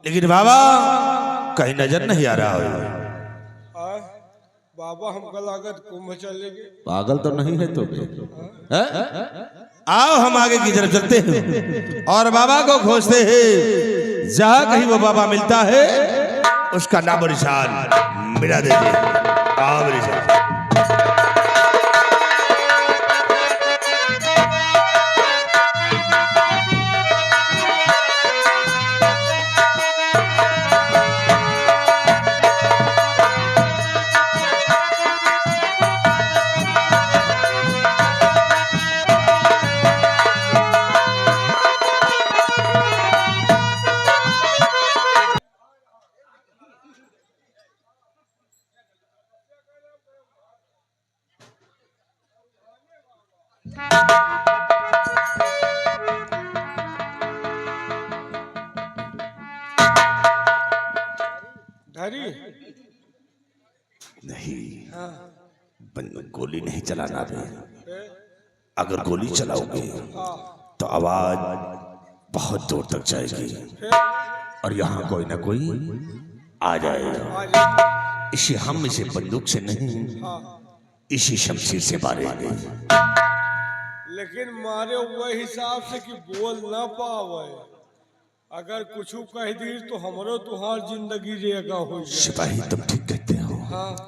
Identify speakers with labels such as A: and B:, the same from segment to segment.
A: लेकिन बाबा कहीं नजर नहीं आ रहा हो।
B: बाबा हमका लागत कुंभ चलेंगे।
A: पागल तो नहीं है तो आओ हम आगे की तरफ चलते हैं और बाबा को खोजते हैं। जहां कहीं वो बाबा मिलता है उसका नाम और निशान मिला देते हैं। आओ मेरे साथ।
B: धरी
A: नहीं गोली नहीं चलाना बे। अगर गोली चलाओगे तो आवाज बहुत दूर तक जाएगी और यहाँ कोई ना कोई आ जाएगा। इसे बंदूक से नहीं इसी शमशीर से मारेंगे।
B: लेकिन मारे हुए हिसाब से कि बोल ना पावे। अगर कुछ कह दी तो हमरो तुहार जिंदगी रेगा हो जाए।
A: सिपाही तुम ठीक कहते हो।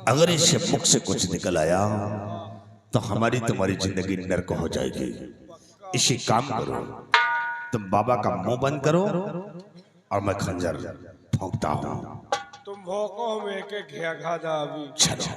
A: अगर इससे मुख से कुछ निकल आया तो हमारी तुम्हारी जिंदगी नर्क हो जाएगी। इसी काम करो, तुम बाबा का मुंह बंद करो और मैं खंजर फूंकता हूँ।
B: तुम भौको हम एक घिया घादा अभी।
A: चलो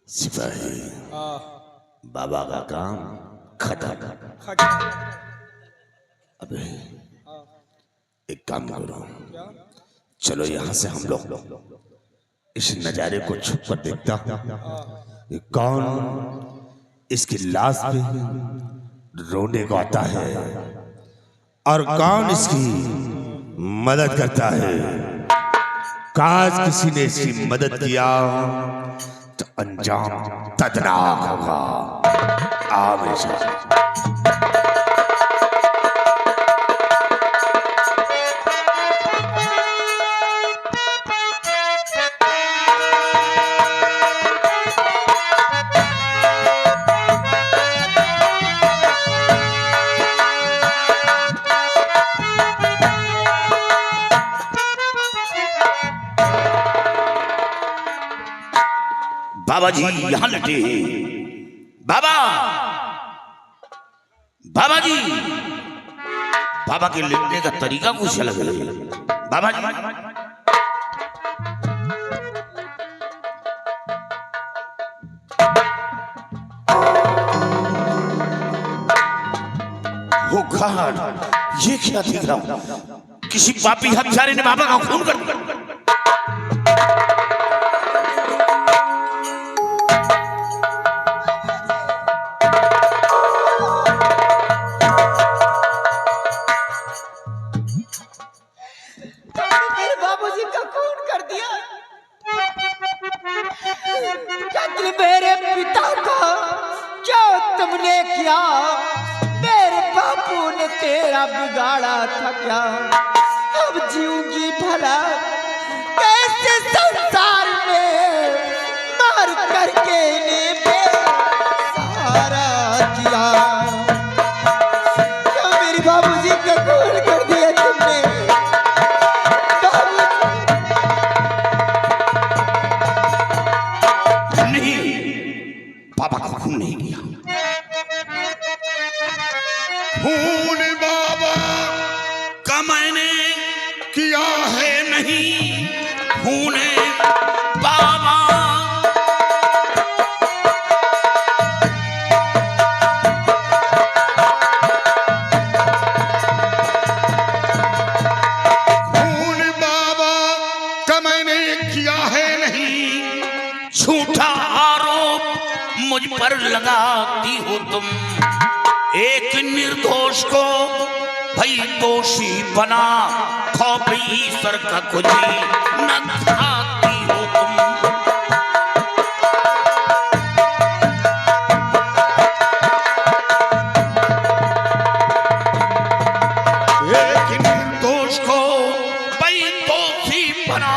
A: सिपाही, बाबा का काम खत्म। अबे एक काम करो, चलो यहाँ से हम लोग इस नजारे को छुप कर देखता हूँ। ये कौन इसकी लाश पे रोने को आता है और कौन इसकी मदद करता है। काश किसी ने इसकी मदद किया तो अंजाम दर्दनाक होगा। आ मेरे साथ। बाबा जी यहाँ लटे। बाबा, बाबा जी, बाबा के लेटने का तरीका कुछ अलग है। बाबा जी, ओ गॉड, ये क्या दिख रहा? किसी पापी हत्यारे ने बाबा का खून कर दिया।
C: मेरे पिता का क्या तुमने किया? मेरे बापू ने तेरा बिगाड़ा था क्या? अब जीऊंगी भला कैसे संसार में? मार करके ने सहारा किया। क्या मेरे बाबूजी का खून कर दिया तुमने?
A: बाबा का खून नहीं किया।
D: खून बाबा का मैंने किया है नहीं। खून बाबा कर लगाती हो तुम। एक निर्दोष को भई दोषी बना, खौफ ईश्वर का कुछ न खाती हो तुम। एक निर्दोष को भई दोषी बना,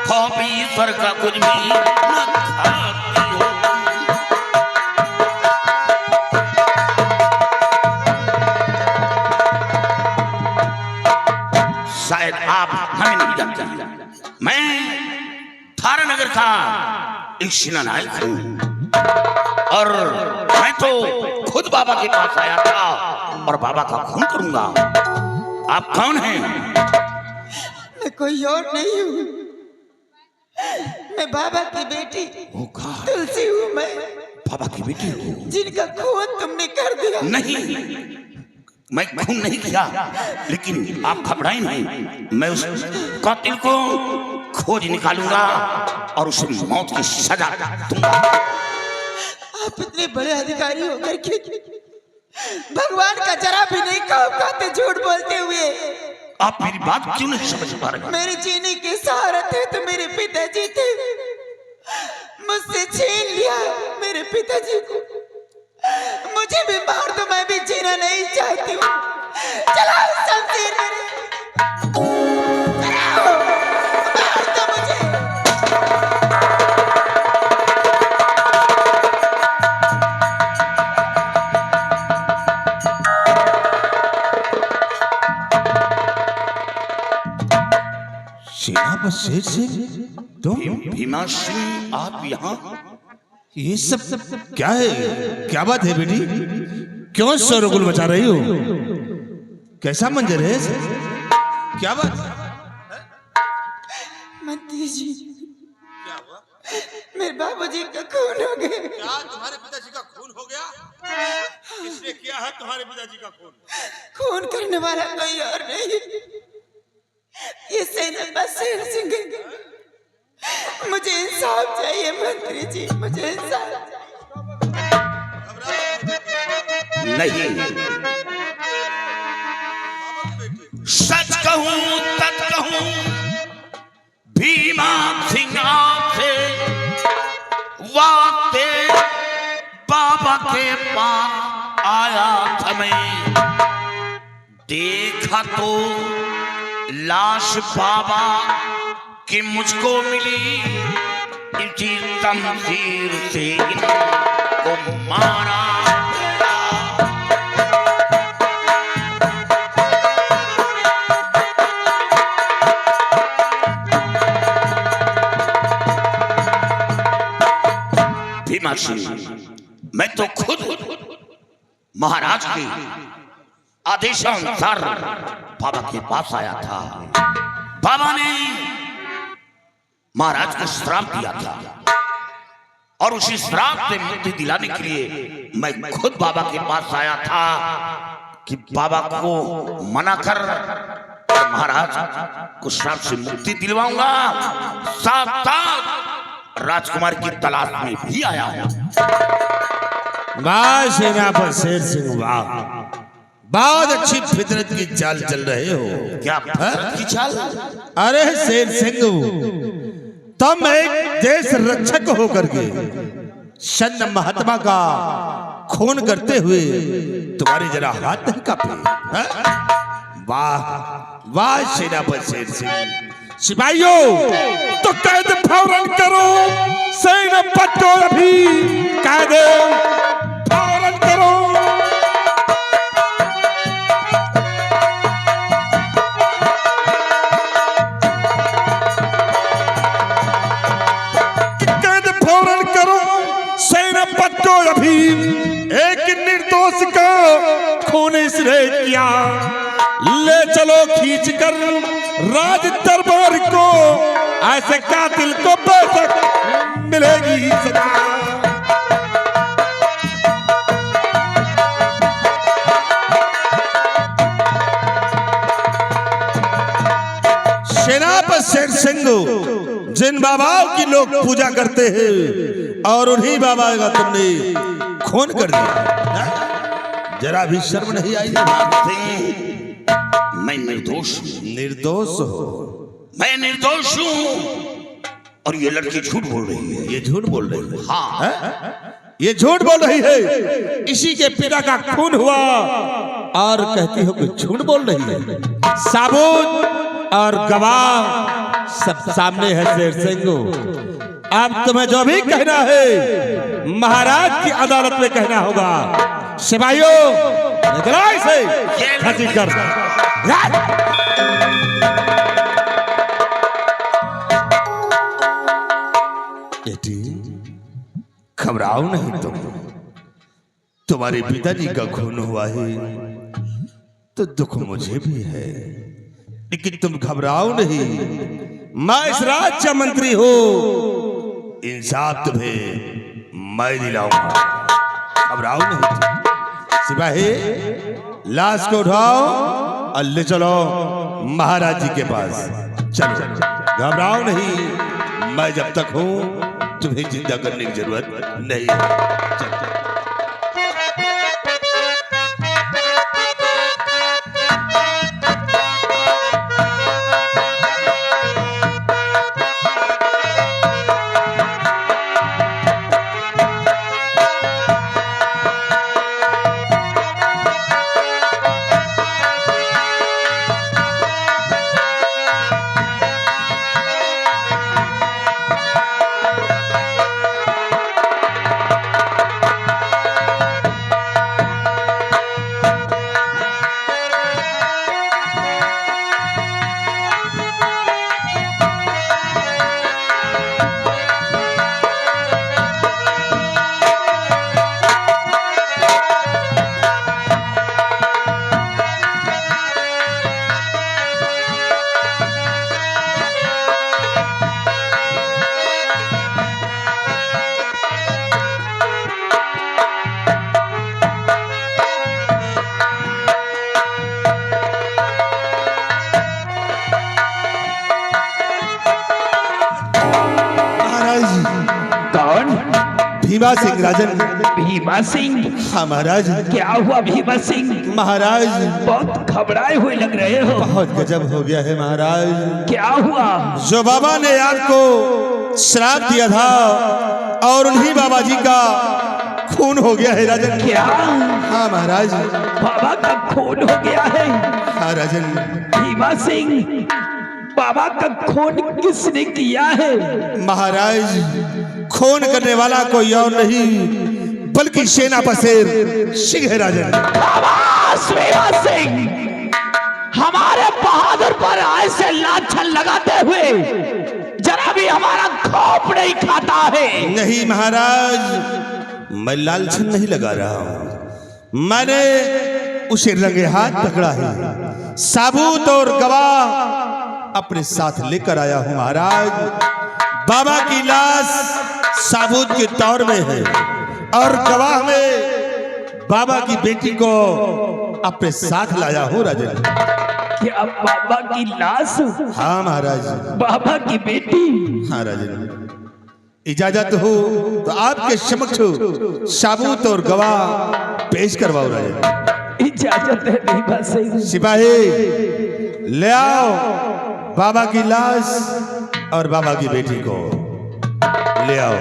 D: खौफ ईश्वर का कुछ भी न खाती हो तुम। शायद आप हमें नहीं जानते, मैं थारानगर का एक सेनानायक हूं और मैं तो खुद बाबा के पास आया था और बाबा का खून करूंगा। आप कौन हैं?
C: मैं कोई और नहीं हूँ, मैं बाबा की बेटी तुलसी हूँ। मैं
D: बाबा की बेटी हूँ
C: जिनका खून तुमने कर दिया।
D: नहीं, मैं खून नहीं किया, लेकिन आप घबराएं नहीं, मैं उस कातिल को खोज निकालूंगा और उसे मौत की सजा दूंगा।
C: आप इतने बड़े अधिकारी होकर के भगवान का जरा भी नहीं कहते, झूठ बोलते हुए
D: आप मेरी बात क्यों नहीं समझ पा रहे?
C: मेरे जीने के सहारा थे तो मेरे पिताजी थे, मुझसे छीन लिया मेरे पिताजी को। मुझे भी मार दो, मैं भी जीना नहीं चाहती हूँ। चलाओ शमशीर मेरे, चलाओ, मार दो मुझे।
A: सेनापति शेर सिंह, तुम?
D: भीमा सिंह, आप यहाँ?
A: ये सब क्या है? क्या बात है बेटी? क्यों शोरगुल मचा रही हो? कैसा मंजर है? क्या बात है?
C: मंत्री जी, मेरे बाबूजी का खून हो गया।
E: क्या तुम्हारे पिताजी का खून हो गया? किसने किया है तुम्हारे पिताजी का खून?
C: खून करने वाला कोई और नहीं, ये सेनापति शेर सिंह है। मुझे इंसाफ चाहिए मंत्री जी, मुझे इंसाफ
D: नहीं, सच कहूं तक कहूं, भीमा सिंह आपसे वाते बाबा के पास आया था मैं। देखा तो लाश बाबा कि मुझको मिली, इसी शमशीर से इनको मारा। भीमा सिंह, मैं तो खुद महाराज के आदेशानुसार बाबा के पास आया था। बाबा ने महाराज को श्राप दिया था और उसी श्राप से मुक्ति दिलाने के लिए मैं खुद बाबा के पास आया था कि बाबा को मना कर महाराज को श्राप से मुक्ति दिलवाऊंगा। साथ साथ राजकुमार की तलाश में भी आया हूं।
A: वाह सेनापति शेर सिंह, वाह, बहुत अच्छी फितरत की चाल चल रहे हो।
D: क्या फितरत की चाल?
A: अरे शेर सिंह, तुम एक देश रक्षक होकर के संत महात्मा का खून करते हुए तुम्हारे जरा हाथ नहीं कांपे? वाह वाह सेनापति शेर सिंह। सिपाहियों, तो कैद फौरन करो, सेनापति को अभी कैद फौरन करो। कैद फौरन करो, सेनापति को अभी, एक निर्दोष का खून इसने किया। ले चलो खींच कर राज दरबार को, ऐसे कातिल को बेशक मिलेगी सजा। सेनापति शेर सिंह, जिन बाबाओं की लोग पूजा करते हैं और उन्हीं बाबा का तुमने खून कर दिया। जरा भी शर्म नहीं आई?
D: मैं निर्दोष हूँ।
A: निर्दोष हो?
D: मैं निर्दोष हूँ और ये लड़की झूठ बोल रही है।
A: ये झूठ बोल रही है?
D: हाँ
A: है? ये झूठ बोल रही है। इसी के पिता का खून हुआ और कहती हो कि झूठ बोल रही है। साबुत और गवाह सब सामने है शेर सिंह। अब तुम्हें जो भी कहना है महाराज की अदालत में कहना होगा। सिपाहियों निकलो इसे खची कर। बेटी घबराओ नहीं तुम। तुम्हारे पिताजी का खून हुआ है तो दुख मुझे भी है, लेकिन तुम घबराओ नहीं। मैं इस राज्य मंत्री हूँ, इंसाफ तुम्हें मैं दिलाऊंगा। घबराओ नहीं तुम। सिपाही लाश को उठाओ और ले चलो महाराज जी के पास। चलो घबराओ नहीं, मैं जब तक हूँ तुम्हें जिंदा करने की जरूरत नहीं है। चलो। भीमा सिंह राजन।
F: भीमा सिंह?
A: हाँ महाराज।
F: क्या हुआ भीमा सिंह?
A: महाराज
F: बहुत घबराए हुए लग रहे हो।
A: बहुत गजब हो गया है महाराज।
F: क्या हुआ?
A: जो बाबा ने आपको श्राप दिया था और उन्हीं बाबा जी का खून हो गया है राजन।
F: क्या?
A: हाँ महाराज।
F: बाबा का खून हो गया है?
A: हाँ राजन।
F: भीमा सिंह, बाबा का खून किसने किया है?
A: महाराज खून करने वाला कोई और नहीं बल्कि सेना पसेर सिंह है राजन।
F: भीमा सिंह, हमारे बहादुर पर ऐसे लाछन लगाते हुए जरा भी हमारा खौफ नहीं खाता है।
A: नहीं महाराज, मैं लालछन नहीं लगा रहा हूं। मैंने उसे रंगे हाथ पकड़ा है, साबुत और गवाह अपने साथ लेकर आया हूं महाराज। बाबा की लाश साबुत के तौर में है और गवाह में बाबा की बेटी को अपने साथ लाया हूं राजन।
F: क्या बाबा की लाश?
A: हाँ महाराज।
F: बाबा की बेटी? हाँ
A: राजन। इजाजत हो तो आपके समक्ष साबुत और गवाह पेश करवाओ राजन।
F: इजाजत है भीमा सिंह।
A: सिपाही ले आओ बाबा की लाश और बाबा की बेटी को ले आओ।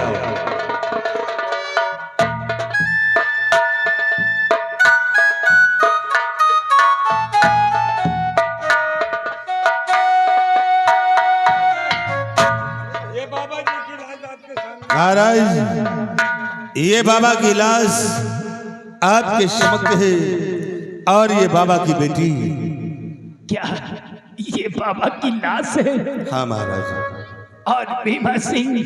A: महाराज ये बाबा की लाश आपके समक्ष है और ये बाबा की बेटी।
F: क्या ये बाबा की लाश है?
A: हाँ महाराज।
F: और भीमा सिंह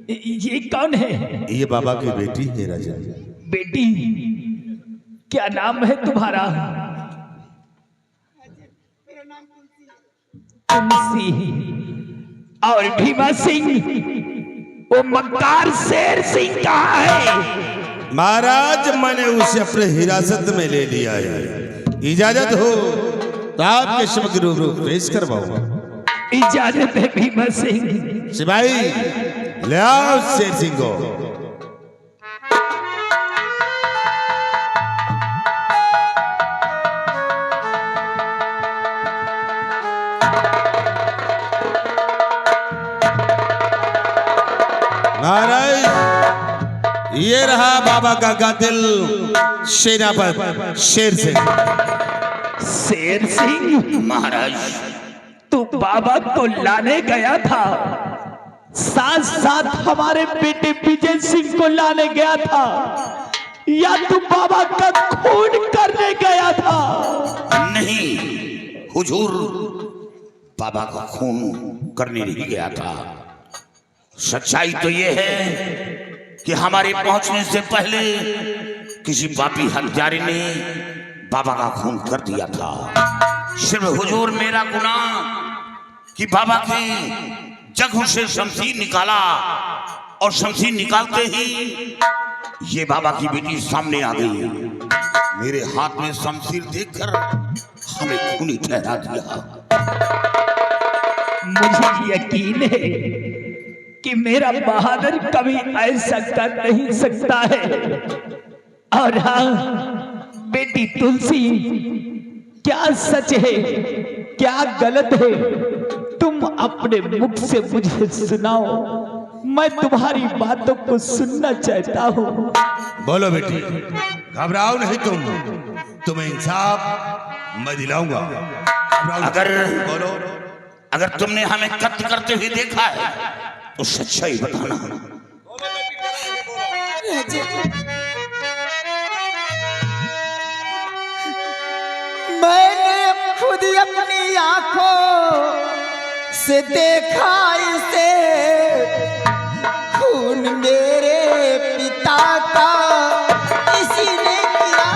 F: ये कौन है?
A: ये बाबा की बेटी है राजा।
F: बेटी? क्या नाम है तुम्हारा? तुलसी। और भीमा सिंह, वो मक्कार शेर सिंह कहाँ है?
A: महाराज मैंने उसे अपने हिरासत में ले लिया है। इजाजत हो तो आपके समक्ष रूबरू पेश करवाऊं।
F: इजाजत है भीमा सिंह।
A: सिपाही ले आओ शेर सिंह को। महाराज ये रहा बाबा का कातिल सेनापति शेर सिंह।
F: शेर सिंह,
D: महाराज
F: तू बाबा को लाने गया था, साथ साथ हमारे बेटे विजय सिंह को लाने गया था, या तू बाबा का खून करने गया था?
D: नहीं हुजूर, बाबा का खून करने नहीं गया था। सच्चाई तो ये है कि हमारे पहुंचने से पहले किसी पापी हत्यारे ने बाबा का खून कर दिया था। सिर्फ हुजूर मेरा गुनाह कि बाबा के जख्म से शमशीर निकाला और शमशीर निकालते ही ये बाबा की बेटी सामने आ गई। मेरे हाथ में शमशीर देखकर हमें खूनी ठहरा दिया।
F: मुझे यकीन है कि मेरा बहादुर कभी ऐसा कर नहीं सकता है। और हाँ बेटी तुलसी, क्या सच है क्या गलत है, तुम अपने मुख से मुझे सुनाओ, मैं तुम्हारी बातों को सुनना चाहता हूँ।
A: बोलो बेटी, घबराओ नहीं तुम्हें इंसाफ मैं दिलाऊंगा।
D: बोलो, अगर तुमने हमें कत्ल करते हुए देखा है तो सच्चाई बताना।
C: मैंने खुद अपनी आंखों से देखा इसे, खून मेरे पिता का इसी ने किया।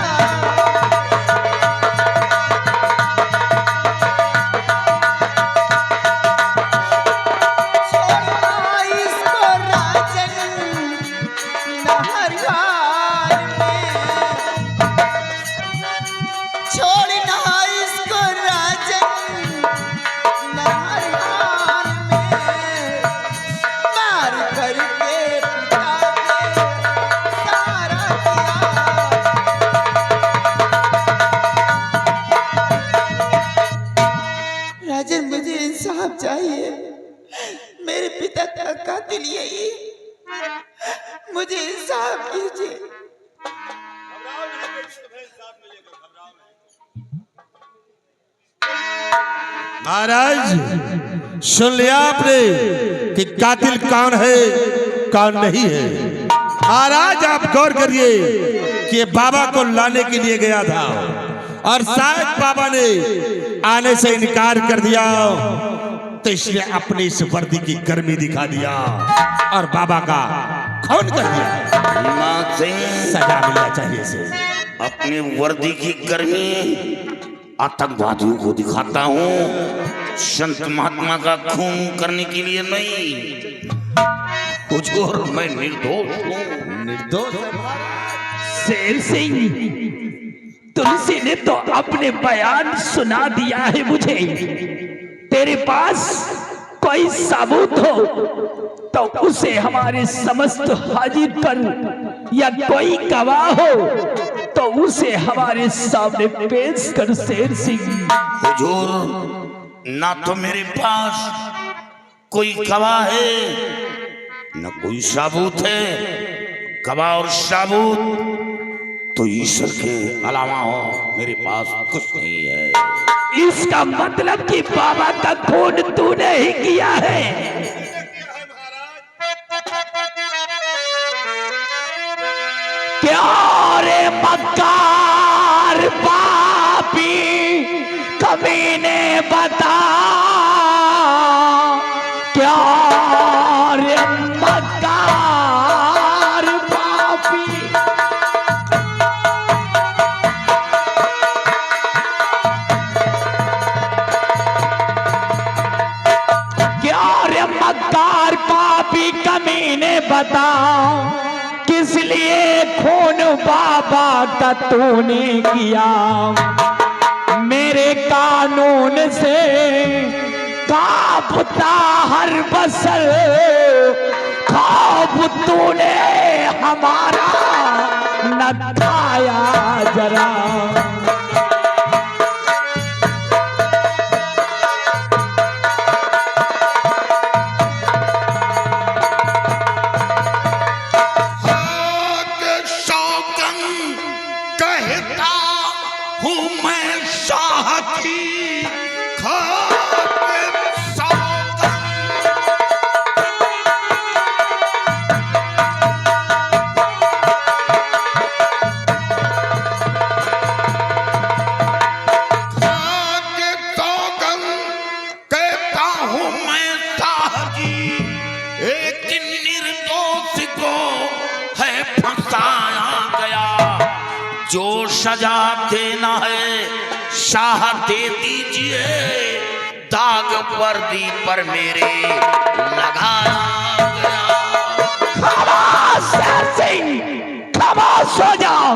C: चाहिए, मेरे पिता का कातिल यही, मुझे इंसाफ कीजिए।
A: महाराज सुन लिया आपने कि कातिल कौन है कौन नहीं है। महाराज आप गौर करिए कि बाबा को लाने के लिए गया था और शायद बाबा ने आने से इनकार कर दिया, तो इसने अपनी इस वर्दी की गर्मी दिखा दिया और बाबा का खून कर दिया। सजा मिलना चाहिए इसे।
D: अपने वर्दी की गर्मी आतंकवादियों को दिखाता हूँ, संत महात्मा का खून करने के लिए नहीं। हुजूर मैं निर्दोष हूँ।
A: निर्दोष
F: शेर सिंह, तुलसी ने तो अपने बयान सुना दिया है मुझे। तेरे पास कोई सबूत हो तो उसे हमारे समस्त हाजिर पर, या कोई गवाह हो तो उसे हमारे सामने पेश कर। शेर सिंह
D: हुजूर, ना तो मेरे पास कोई गवाह है न कोई सबूत है। गवाह और सबूत तो ईश्वर के अलावा हो मेरे पास कुछ नहीं है।
F: इसका मतलब कि बाबा का खून तूने ही किया है। क्या रे मक्कार पापी कमीने बता, क्या रे मक्कार पापी। मक्कार पापी कमीने बता, किस लिए खून बाबा का तूने किया। मेरे कानून से कांपता हर बसल, खौफ तूने हमारा न खाया जरा।
D: सजा देना है शाह दे दीजिए, दाग वर्दी पर मेरे लगाया गया।
F: खामोश शेर सिंह, खामोश हो जाओ।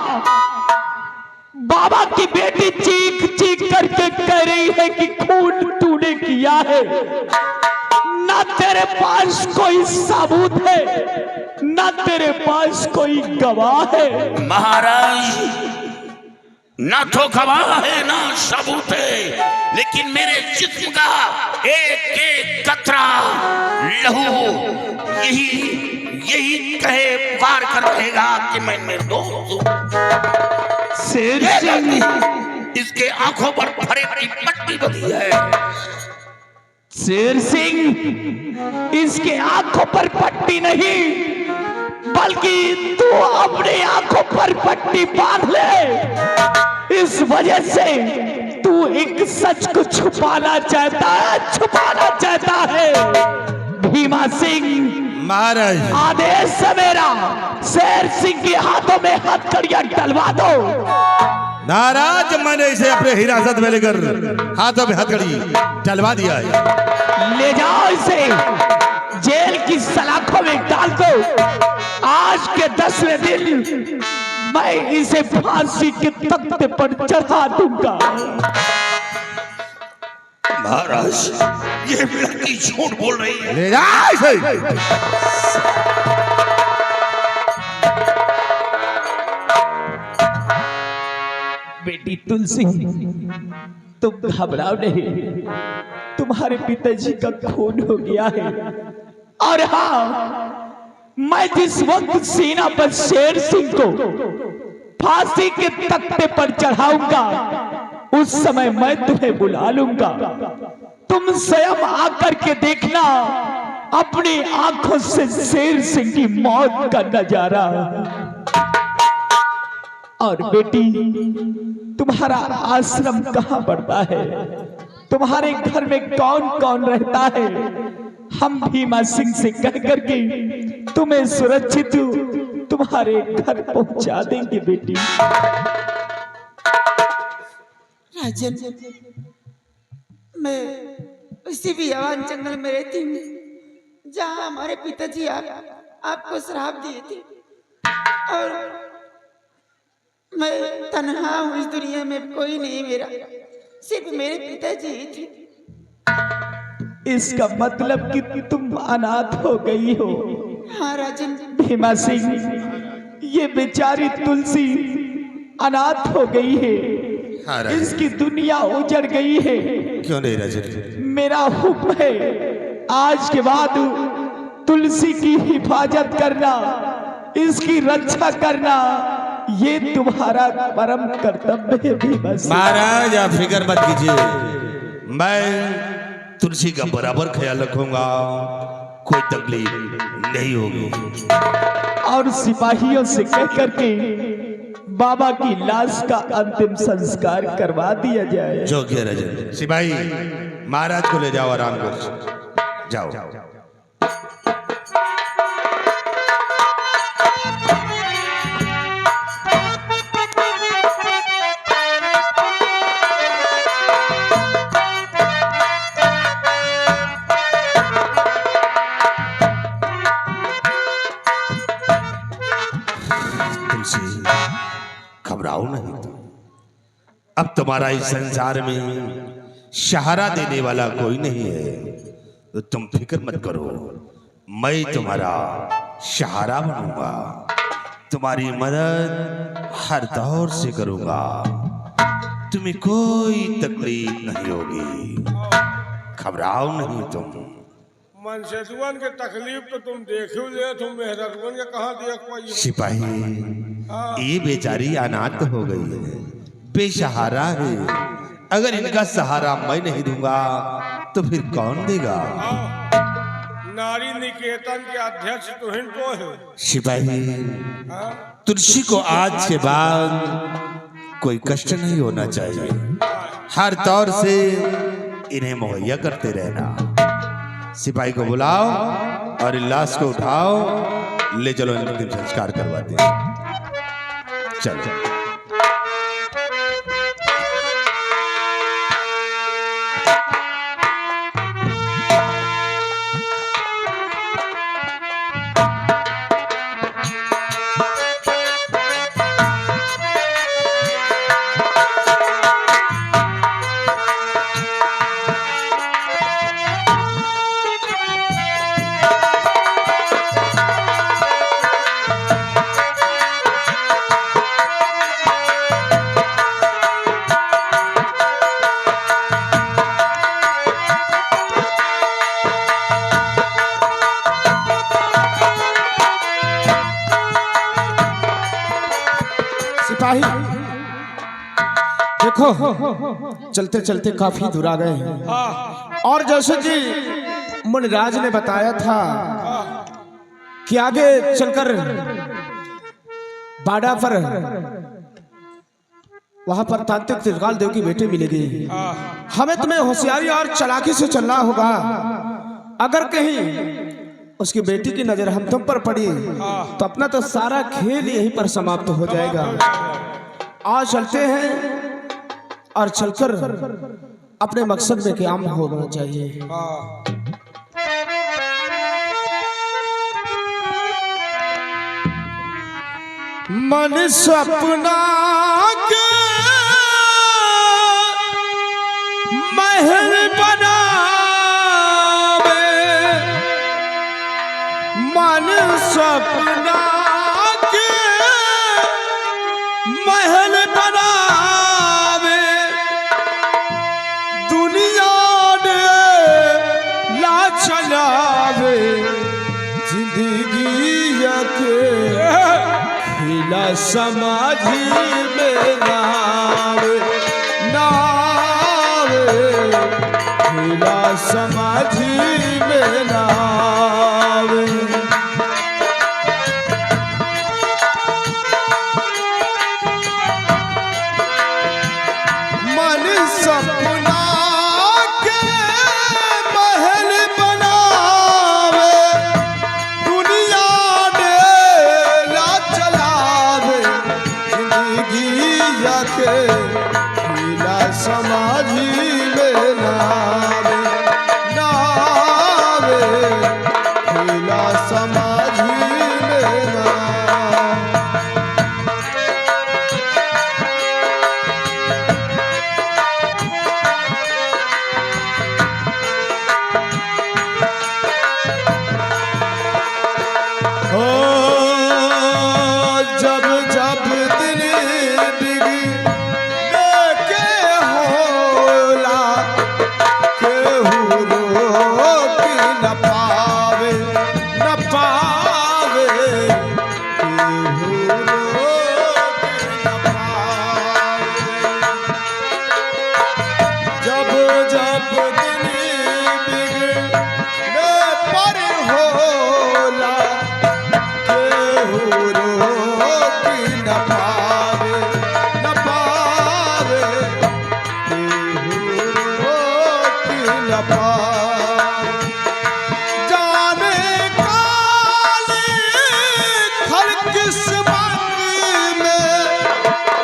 F: बाबा की बेटी चीख चीख करके कह रही है कि खून तूने किया है, ना तेरे पास कोई सबूत है, ना तेरे पास कोई गवाह है।
D: महाराज, ना तो गवाह है ना सबूत है, लेकिन मेरे जिस्म का एक एक कतरा लहू यही कहे पुकार कर रहेगा कि मैं निर्दोष हूं।
F: शेर सिंह,
D: इसके आंखों पर फरे की पट्टी बंधी है।
F: शेर सिंह, इसके आंखों पर पट्टी नहीं, बल्कि तू अपनी आंखों पर पट्टी बांध ले। इस वजह से तू एक सच को छुपाना चाहता है। भीमा सिंह,
E: महाराज
F: आदेश है मेरा, शेर सिंह के हाथों में हथकड़ियां डलवा दो।
E: नाराज, मैंने इसे अपने हिरासत में लेकर हाथों में हथकड़ी डलवा दिया है।
F: ले जाओ इसे जेल की सलाखों में डाल दो। आज के 10वें दिन मैं इसे फांसी के तख्ते पर चढ़ा दूंगा।
D: महाराज, ये लड़की झूठ बोल रही है।
E: ले जा इसे।
F: बेटी तुलसी, तुम घबराओ नहीं, तुम्हारे पिताजी का खून हो गया है। और हाँ, मैं जिस वक्त सीना पर शेर सिंह को फांसी के तख्ते पर चढ़ाऊंगा, उस समय मैं तुम्हें बुला लूंगा। तुम स्वयं आकर के देखना अपनी आंखों से शेर सिंह की मौत का नजारा। और बेटी, तुम्हारा आश्रम कहाँ पड़ता है? तुम्हारे घर में कौन कौन रहता है? हम भीमा सिंह से कह करके तुम्हें सुरक्षित तुम्हारे घर पहुंचा देंगे बेटी।
C: राजन, मैं उसी बियावान जंगल में रहती हूँ जहाँ हमारे पिताजी आपको श्राप दिए थे, और मैं तन्हा हूँ इस दुनिया में, कोई नहीं मेरा, सिर्फ मेरे पिताजी ही थे।
F: इसका मतलब कि तुम अनाथ हो गई हो।
C: हाँ राजन।
F: भीमा सिंह, ये बेचारी तुलसी अनाथ हो गई है।
E: हाँ राजन।
F: इसकी दुनिया उजड़ गई है।
E: क्यों नहीं राजन?
F: मेरा हुक्म है, आज के बाद तुलसी की हिफाजत करना, इसकी रक्षा करना, ये तुम्हारा परम कर्तव्य है भीमा सिंह।
E: महाराज, आप फिक्र मत कीजिए, मैं तुलसी का बराबर ख्याल रखूंगा, कोई तकलीफ नहीं होगी।
F: और सिपाहियों से कह करके बाबा की लाश का अंतिम संस्कार करवा दिया जाए।
E: जो किया राजन। सिपाही, महाराज को ले जाओ, आराम कर जाओ। घबराओ नहीं तुम, अब तुम्हारा इस संसार में सहारा देने वाला कोई नहीं है, तो तुम फिक्र मत करो, मैं तुम्हारा सहारा बनूंगा, तुम्हारी मदद हर दौर से करूंगा, तुम्हें कोई तकलीफ नहीं होगी, घबराओ नहीं तुम।
B: मनसेतुअन के तकलीफ तो तुम देखो ले, तुम मेहरतुअन के कहाँ देख पाई?
E: सिपाही, ये बेचारी अनाथ हो गई है, बेसहारा है, अगर इनका सहारा मैं नहीं दूंगा तो फिर कौन देगा?
B: नारी निकेतन के अध्यक्ष तुहिन को है।
E: सिपाही, तुलसी को आज के बाद कोई कष्ट नहीं होना चाहिए, हर तौर से इन्हें मुहैया करते रहना। सिपाही को बुलाओ और लाश को उठाओ, ले चलो, अंतिम संस्कार करवाते हैं। चलो।
G: देखो चलते चलते काफी दूर आ गए हैं
B: हाँ
G: और जैसे कि मुनिराज ने बताया था कि आगे चलकर बाड़ा पर वहां पर तांत्रिक त्रिकाल देव की बेटी मिलेगी। हमें तुम्हें होशियारी और चालाकी से चलना होगा। अगर कहीं उसकी बेटी की नजर हम तुम पर पड़ी तो अपना तो सारा खेल यहीं पर समाप्त हो जाएगा। आज चलते हैं और चलकर अपने मकसद में कामयाब होना चाहिए। मन सपना के महल बनावे, मन सपना के महल बनावे, दुनिया ने ला चलावे, जिंदगी के खिला समाधि में नावे, नावे खिला समाधि में नावे। मन सपना के महल बनावे, दुनिया ने ला चलावे, जिंदगी जाके खिला समाधि में नावे, नावे खिला समाधि में नावे। हो जब जब दिन बिगड़े के होला, केहू रोक न पावे, न पावे, केहू रोक न पावे। जब जब दिन बिगड़े पर होला, केहू रोक न पावे, न पावे, केहू रोक न पावे। जाने काली खल किस्मत में,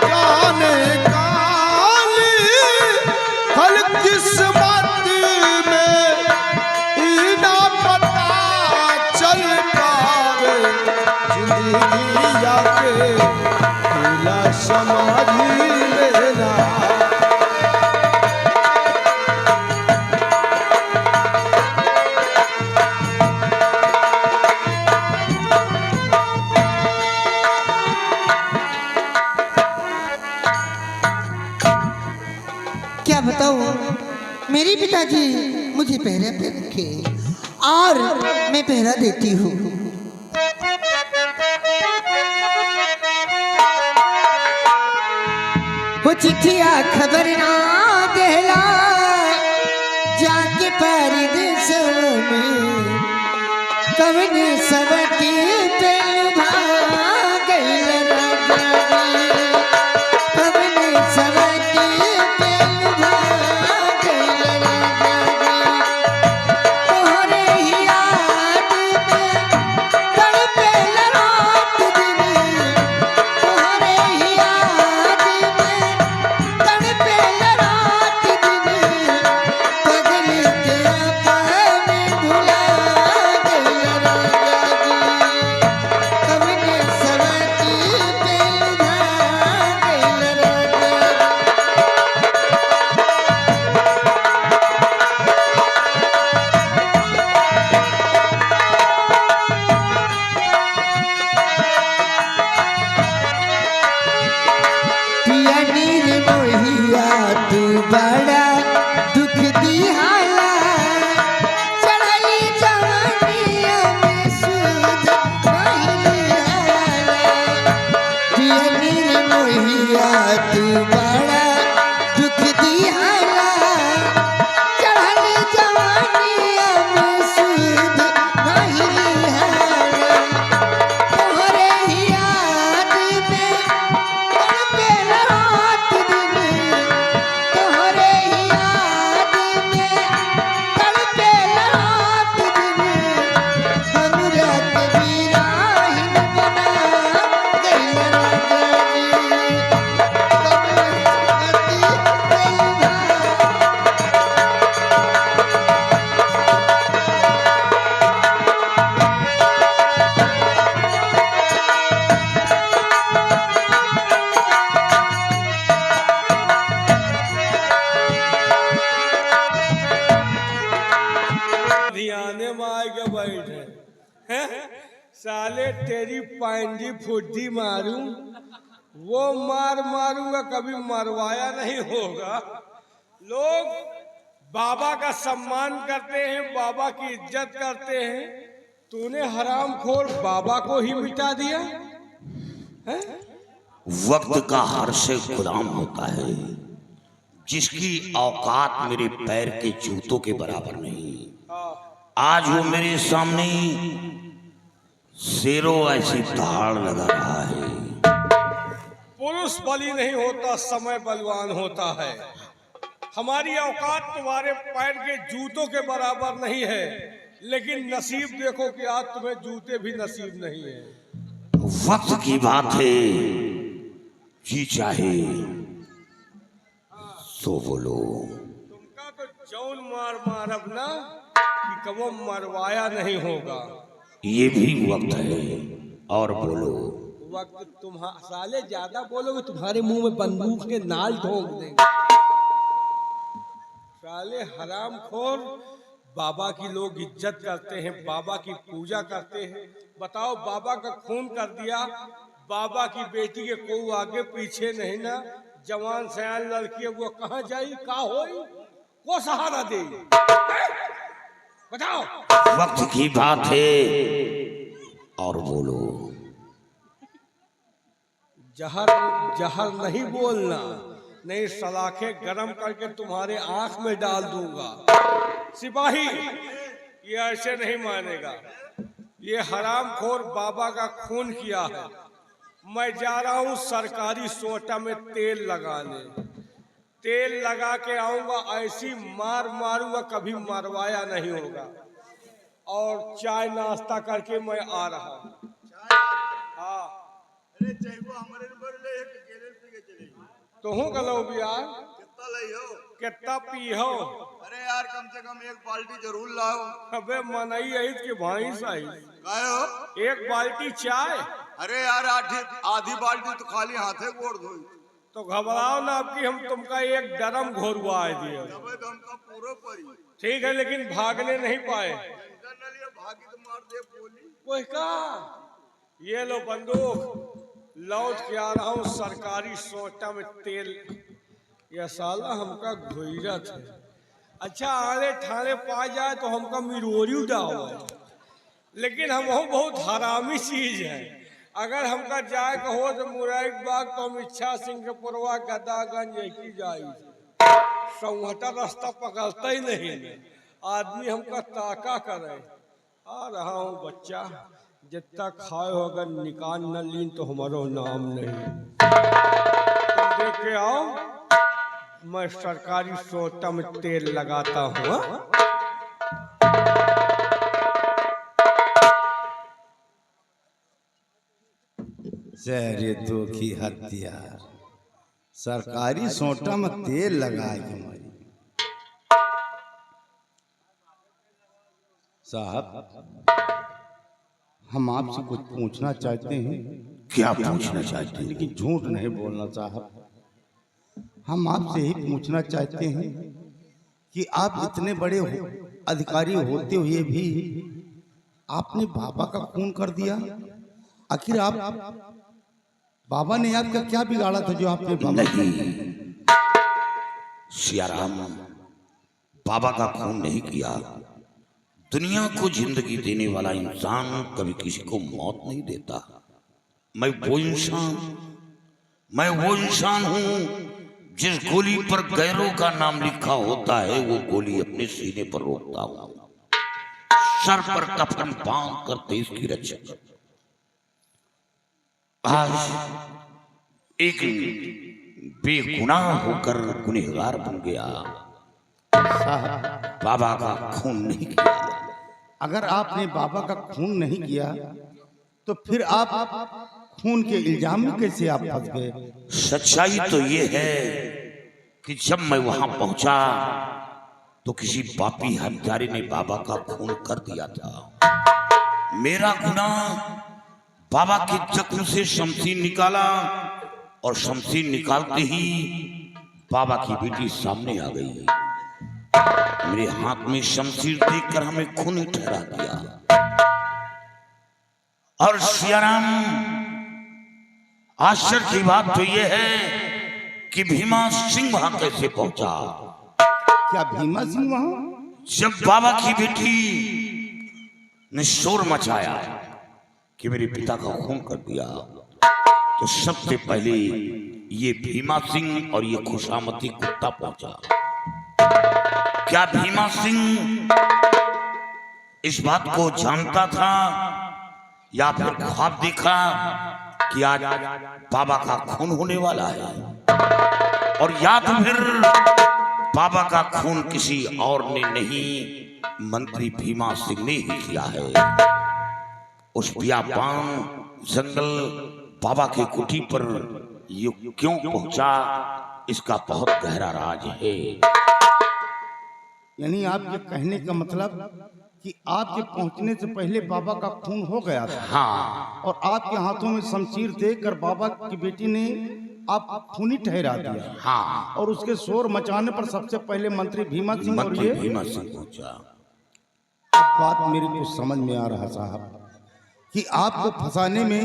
G: जाने काली खल किस्मत में, ई ना पता चल पावे, जिंदगी जाके खिला समाधि में ना।
C: क्या बताऊं, मेरे पिताजी मुझे पहरा पे रखे और मैं पहरा देती हूँ। वो चिट्ठिया खबर ना देला, जाके परदेस में कवन सबकी पे भाग गइल राजा रे, कवन सबकी पे भाग गइल राजा रे। तोहरे ही याद में तड़पेल रात दिन, तोहरे ही याद में तड़पेल रात दिन, पगल के अपने भुला गइल राजा जी, कवन सबकी
B: बैठे हैं? साले तेरी पांडी फुड्डी मारूं, वो मारूंगा, कभी मरवाया नहीं होगा। लोग बाबा का सम्मान करते हैं, बाबा की इज्जत करते हैं, तूने हरामखोर बाबा को ही मिटा दिया है?
D: वक्त का हर से गुलाम होता है, जिसकी औकात मेरे पैर के जूतों के बराबर नहीं। आज वो मेरे सामने शेरों ऐसी धाड़ लगा रहा है।
B: पुरुष बली नहीं होता, समय बलवान होता है। हमारी औकात तुम्हारे पैर के जूतों के बराबर नहीं है, लेकिन नसीब देखो कि आज तुम्हें जूते भी नसीब नहीं है।
D: वक्त की बात है, जी चाहे सो बोलो।
B: तुमका तो जौन मार अब ना कि कबो मरवाया नहीं होगा।
D: ये भी वक्त है, और बोलो।
B: वक्त साले ज्यादा बोलोगे तुम्हारे मुंह में बंदूक के नाल ठोक देंगे। साले हरामखोर, बाबा की लोग इज्जत करते हैं, बाबा की पूजा करते हैं। बताओ, बाबा का खून कर दिया, बाबा की बेटी के कोई आगे पीछे नहीं ना। जवान सयान लड़की है, वो कहाँ जाई, का होई, को सहारा दे? बताओ।
D: वक्त की बात है, और बोलो।
B: जहर नहीं बोलना, नहीं सलाखें गरम करके तुम्हारे आंख में डाल दूंगा। सिपाही, ये ऐसे नहीं मानेगा। ये हरामखोर बाबा का खून किया है। मैं जा रहा हूँ सरकारी सोटा में तेल लगाने। तेल लगा के आऊंगा, ऐसी मारूंगा, कभी मरवाया नहीं होगा। और चाय नाश्ता करके मैं आ रहा हूँ। हाँ, तो हूँ गलो यार, कितना पी हो?
H: अरे यार, कम से कम एक बाल्टी जरूर लाओ।
B: अबे मनई आई कि भाई सही
H: हो?
B: एक बाल्टी चाय?
H: अरे यार, आधी बाल्टी तो खाली हाथे गोड़ धोई।
B: तो घबराओ ना, अब की हम तुमका एक डरम घोरवा दिए।
H: पूरा परी
B: ठीक है, लेकिन भागने नहीं पाए।
H: भागी तो मार दे बोली।
B: कोई का ये लो बंदूक, लौट के आ रहा हूँ सरकारी सोटा में तेल। यह साला हमका घुइरत है। अच्छा, आले ठाणे पा जाए तो हमका मिरोरी उड़ाओ, लेकिन हम बहुत हरामी चीज है। अगर हमका जाए का हो तो मुराइक बाग, तो हम इच्छा सिंह के पुरवा गदागंज की जाई, सौहटा रास्ता पकड़ता ही नहीं। आदमी हमका ताका करे। आ रहा हूँ बच्चा, जितना खाए हो अगर निकाल न लीन तो हमारो नाम नहीं। तुम देख के आओ, मैं सरकारी सोटा में तेल लगाता हूँ।
I: शहरे तो की हत्यार, सरकारी सोटा में तेल लगाए हमारी। साहब, हम आपसे कुछ पूछना चाहते हैं।
D: क्या पूछना चाहते हैं?
I: लेकिन झूठ नहीं बोलना साहब। हम आपसे ही पूछना चाहते हैं कि आप इतने बड़े अधिकारी होते हुए भी आपने बाबा का खून कर दिया। आखिर आप बाबा ने आपका क्या बिगाड़ा था जो आपने बाबा?
D: नहीं, सियाराम, बाबा का खून नहीं किया। दुनिया को जिंदगी देने वाला इंसान कभी किसी को मौत नहीं देता। मैं वो इंसान हूं जिस गोली पर गैरों का नाम लिखा होता है, वो गोली अपने सीने पर रोकता हूं, सर पर कफन बांध कर देश की रक्षा। आज एक बेगुनाह होकर गुनहगार बन गया। बाबा का खून नहीं किया।
I: अगर आपने बाबा का खून नहीं किया तो फिर आप खून के इल्जाम में कैसे आप फंस गए?
D: सच्चाई तो ये है कि जब मैं वहां पहुंचा तो किसी पापी हत्यारे ने बाबा का खून कर दिया था। मेरा गुनाह, बाबा के जख्म से शमशीर निकाला और शमशीर निकालते ही बाबा की बेटी सामने आ गई। मेरे हाथ में शमशीर देखकर हमें खूनी ठहरा दिया। और सियाराम, आश्चर्य की बात तो यह है कि भीमा सिंह वहां कैसे पहुंचा।
I: क्या भीमा सिंह वहां?
D: जब बाबा की बेटी ने शोर मचाया कि मेरे पिता का खून कर दिया, तो सबसे पहले ये भीमा सिंह और ये खुशामती कुत्ता पहुंचा। क्या भीमा सिंह इस बात को जानता था या फिर ख्वाब देखा कि आज बाबा का खून होने वाला है, और या तो फिर बाबा का खून किसी और ने नहीं, मंत्री भीमा सिंह ने ही किया है। उस बियाबान जंगल बाबा की कुटी पर ये क्यों पहुंचा, इसका बहुत गहरा राज है।
I: यानी आपके कहने का मतलब कि आपके पहुंचने से पहले बाबा का खून हो गया था।
D: हाँ,
I: और आपके हाथों में शमशीर देखकर बाबा की बेटी ने आप खूनी ठहरा दिया।
D: हाँ,
I: और उसके शोर मचाने पर सबसे पहले मंत्री भीमा सिंह और
D: मंत्री
I: ये
D: भीमा सिंह पहुंचा।
I: अब बात मेरे को समझ में आ रहा साहब कि आपको फंसाने में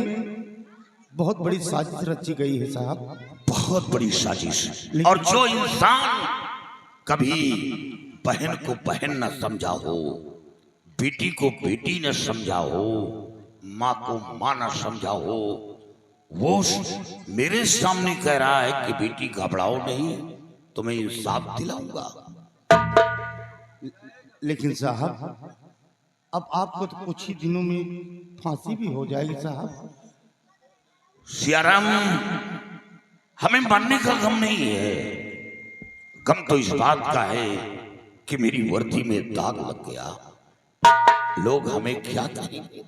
I: बहुत बड़ी साजिश रची गई है साहब।
D: बहुत बड़ी साजिश। और जो इंसान कभी बहन को बहन न समझा हो, बेटी को बेटी न समझा हो, माँ को माँ न समझा हो, वो मेरे सामने कह रहा है कि बेटी घबराओ नहीं, तुम्हें इंसाफ दिलाऊंगा।
I: लेकिन साहब अब आपको तो कुछ ही दिनों में फांसी भी हो जाएगी साहब।
D: सियाराम, हमें मरने का गम नहीं है, गम तो इस बात का है कि मेरी वर्दी में दाग लग गया। लोग हमें क्या कहेंगे,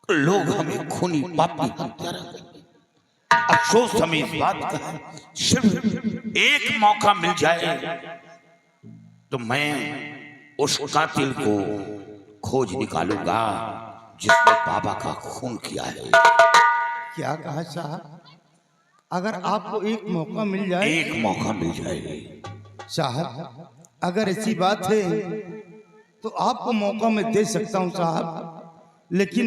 D: लोग हमें खूनी पापी हत्यारा कहेंगे। अफसोस हमें इस बात का है, सिर्फ एक मौका मिल जाए तो मैं उस कातिल को खोज निकालूंगा जिसने बाबा का खून किया है।
I: क्या कहा साहब? अगर आपको एक मौका मिल जाए,
D: एक मौका मिल जाए
I: साहब अगर ऐसी बात है तो आपको मौका मैं दे सकता हूं साहब, लेकिन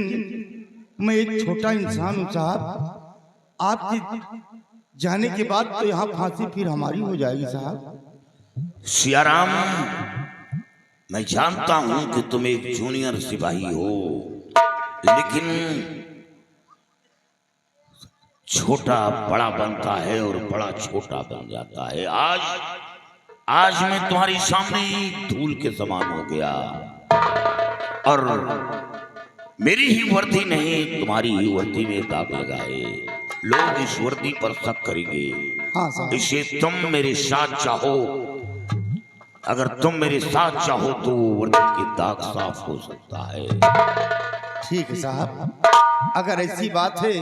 I: मैं एक छोटा इंसान हूं साहब। आपके जाने के बाद तो यहाँ फांसी फिर हमारी हो जाएगी साहब।
D: सियाराम, मैं जानता हूं कि तुम एक जूनियर सिपाही हो, लेकिन छोटा बड़ा बनता है और बड़ा छोटा बन जाता है। आज मैं तुम्हारे सामने धूल के समान हो गया, और मेरी ही वर्दी नहीं तुम्हारी ही वर्दी में दाग लगाए। लोग इस वर्दी पर शक करेंगे।
I: हाँ साहब।
D: इसे तुम मेरे साथ चाहो, अगर तुम मेरे साथ चाहो तो वर्दी के दाग साफ हो सकता है।
I: ठीक है साहब, अगर ऐसी बात है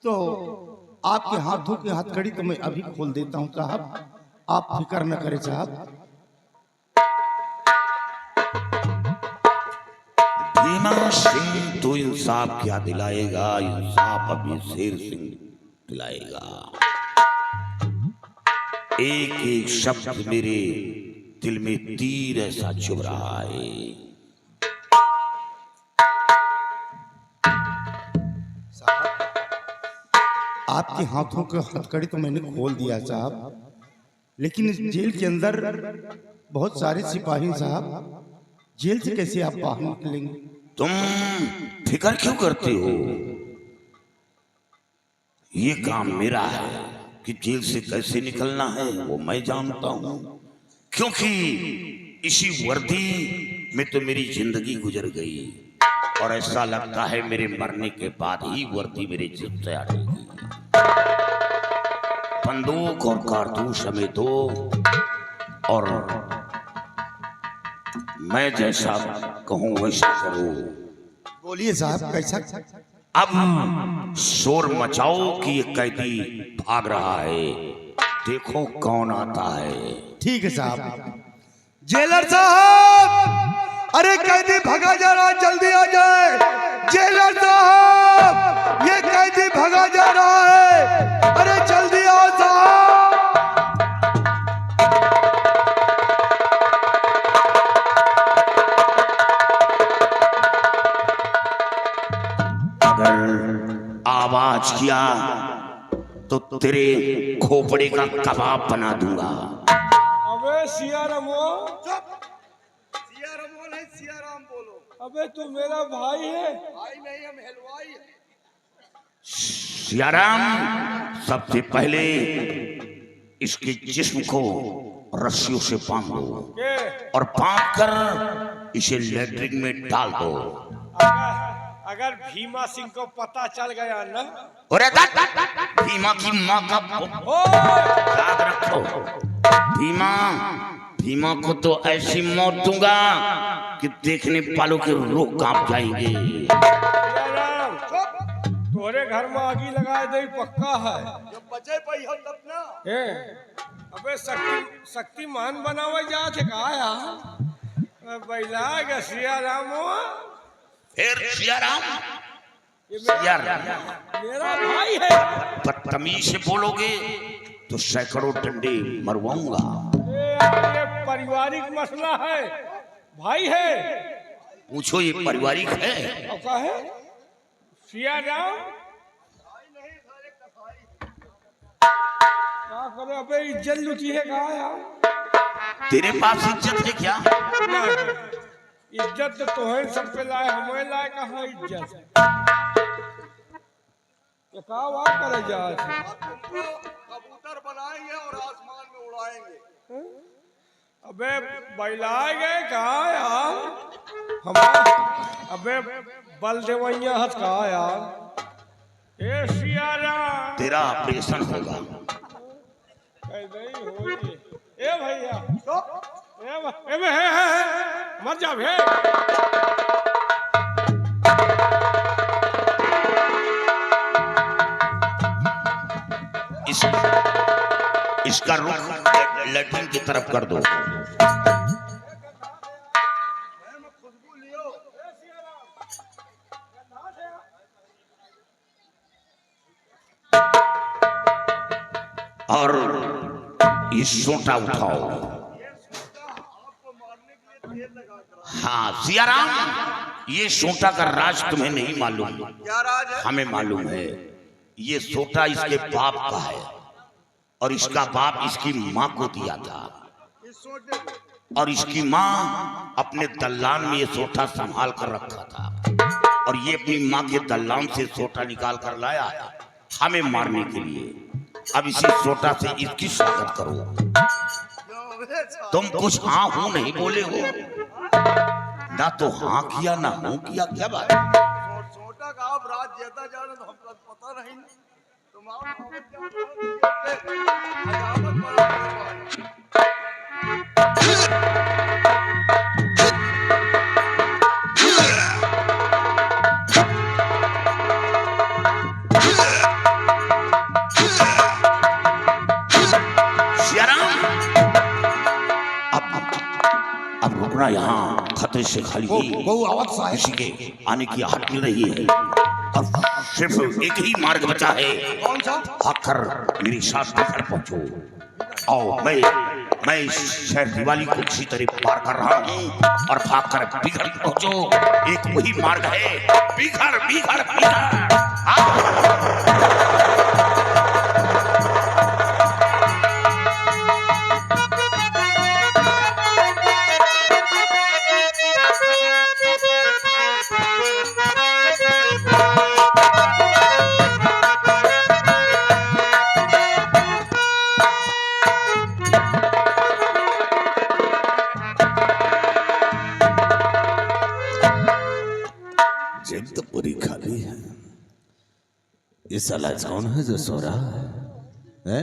I: तो आपके हाथों की हथकड़ी तो मैं अभी खोल देता हूं साहब, आप फिक्र न करें साहब।
D: भीमा सिंह तो इंसाफ क्या दिलाएगा, इंसाफ अभी शेर सिंह दिलाएगा। एक एक शब्द मेरे दिल में तीर ऐसा चुभ रहा है।
I: आपके हाथों के हथकड़ी तो मैंने खोल दिया साहब, लेकिन इस जेल के अंदर बहुत सारे सिपाही साहब, जेल से कैसे आप बाहर निकलेंगे?
D: तुम फिक्र क्यों करते हो? ये काम मेरा है कि जेल से कैसे निकलना है वो मैं जानता हूं, क्योंकि इसी वर्दी में तो मेरी जिंदगी गुजर गई, और ऐसा लगता है मेरे मरने के बाद ही वर्दी मेरे जिस्म से हटेगी। बंदूक और कारतूस हमें दो, और मैं जैसा कहूं वैसा करो।
I: बोलिए साहब, कैसा?
D: अब शोर मचाओ कि ये कैदी भाग रहा है, देखो कौन आता है।
I: ठीक है साहब।
B: जेलर साहब, अरे कैदी भगा जा रहा है, जल्दी आ जाए। जेलर साहब, ये कैदी भगा जा रहा है, अरे जल्दी आओ साहब।
D: आज किया तो तेरे खोपड़े का कबाब बना दूंगा।
B: अबे सिया रमो,
H: सिया रमो नहीं सिया राम बोलो।
B: अबे तू मेरा भाई है।
H: भाई नहीं, हम हलवाई हैं।
D: सियाराम, सबसे पहले इसके जिस्म को रस्सियों से बांध दो
B: के
D: और बांध कर इसे लेटरिन में डाल दो।
B: अगर भीमा सिंह को पता चल गया ना,
D: अरे भीमा की माँ का याद रखो, भीमा को तो ऐसी मौत दूंगा कि देखने वालों के रूह कांप जाएंगे।
B: तोरे घर में आगी लगाए दे पक्का है।
H: जब बचे पई हम तब ना।
B: अबे शक्तिमान बनावे जा थे का यार, बैला के सिया राम
D: फिर सियाराम,
B: मेरा भाई है।
D: बदतमीज से बोलोगे तो सैकड़ों डंडे मरवाऊंगा।
B: ये पारिवारिक मसला है, भाई है।
D: पूछो ये पारिवारिक है?
B: अब का है सिया राम? क्या करे, अबे इज्जत लुटी है कहा यार?
D: तेरे पास इज्जत है क्या?
B: इज्जत तो तोहर सब पे लाए, हमें लाए कहाँ इज्जत? ये का वाह करे जा
H: तुमको कबूतर बनाएंगे और आसमान में उड़ाएंगे।
B: अबे बैलाए गए कहा यार हम? अबे बल देवैया हथ कहा यार? ए सियारा
D: तेरा ऑपरेशन होगा।
B: नहीं होगी। ए भैया है मर जा भे।
D: इसका रुख लैट्रिन की तरफ कर दो। और ये सोटा उठाओ। हाँ सियाराम, ये सोटा का राज तुम्हें नहीं मालूम,
H: क्या राज है?
D: हमें मालूम है। ये सोटा इसके बाप का है और इसका बाप इसकी माँ को दिया था,
H: इस सोटे को।
D: और इसकी माँ अपने दल्लान में ये सोटा संभाल कर रखा था, और ये अपनी माँ के दल्लान से सोटा निकाल कर लाया हमें मारने के लिए। अब इसी सोटा से इसकी स्वागत करो। तुम कुछ हाँ हूं नहीं बोले हो ना, तो हाँ किया ना हूं किया, क्या बात?
H: सोटा का आप राज जेता जाने तो हमको पता नहीं। तुम
D: अब रुकना यहाँ खतरे से खाली किसी के आने की आहट मिल रही है, और सिर्फ एक ही मार्ग बचा है।
H: कौन सा?
D: भागकर मेरी सास के घर पहुंचो। आओ, मैं इस शहर दिवाली को इसी तरह पार कर रहा हूँ और भागकर बिघर पहुंचो। एक वही मार्ग है, बिघर बिघर बिघर।
A: जेब तो पूरी खाली है। ये साला कौन है जो सो रहा है?